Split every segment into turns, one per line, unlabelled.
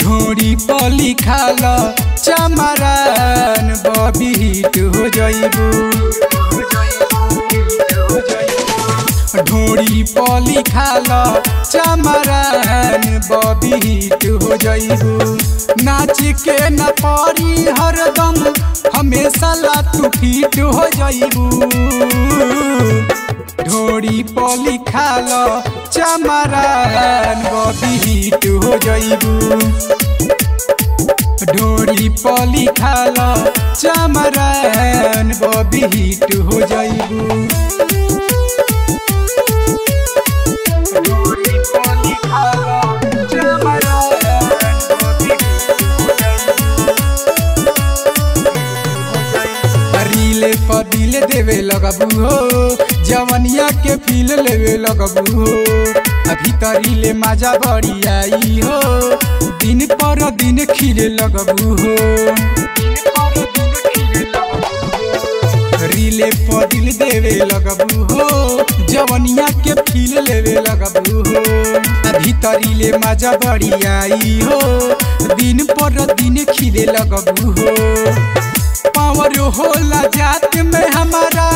ढोरी पली खाल चमरान बॉबी हिट हो जाइबू। ढोरी पली खाल चमरान बॉबी हिट हो जाइबू। नाच के न पड़ी हरदम हमेशा ला तू फिट हो जाइबू। ढोरी पली खाल चमरान बॉबी हिट हो जाइबू। ढोरी पली खाल चमरान बॉबी हिट हो जाइबू। दिल देवे लगबू हो जवनिया के फील लेवे लगबू हो। अभी तरीले मजा बड़ी आई हो दिन पर दिन खिले लगबू हो। रीले पर दिल देवे लगबू हो जवनिया के फील लेवे लगबू हो। अभी तरीले मजा बड़ी आई हो दिन पर दिन खिले लगबू हो। पावर होला जात में हमारा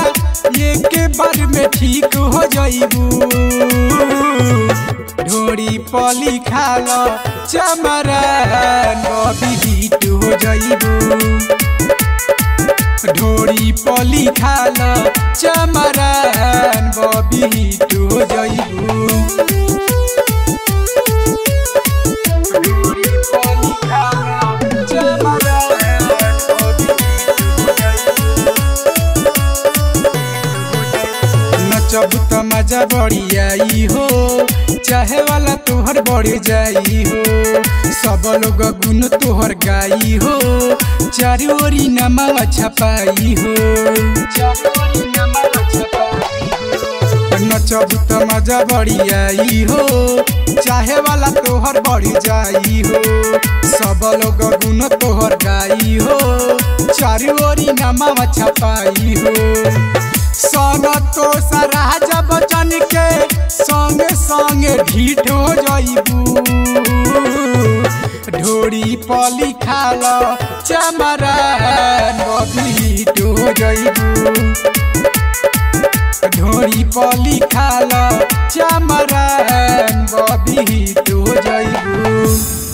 ये के बार में ठीक हो जाइबू। ढोरी पली खाल चमरान बॉबी हिट हो जाइबू। ढोरी पली खाल चमरान बॉबी हिट हो जाइबू। जब तो मजा बड़ी आई हो चाहे वाला तोहर बढ़ जाई हो। सब लोग गुन तोहर गाई हो चारी ओरी नमवा छपाई हो। नचब तो मजा बड़ी आई हो चाहे वाला तोहर बढ़ जाई हो। सब लोग गुन तोहर गाई हो चारी ओरी नमवा छपाई हो। संग तो राजा बचन के संगे संगे ढीठ हो जाइबू। ढोरी पली खाल चमरान बॉबी हिट हो जाइबू। ढोरी पली खाल चमरान बॉबी हिट हो जाइबू।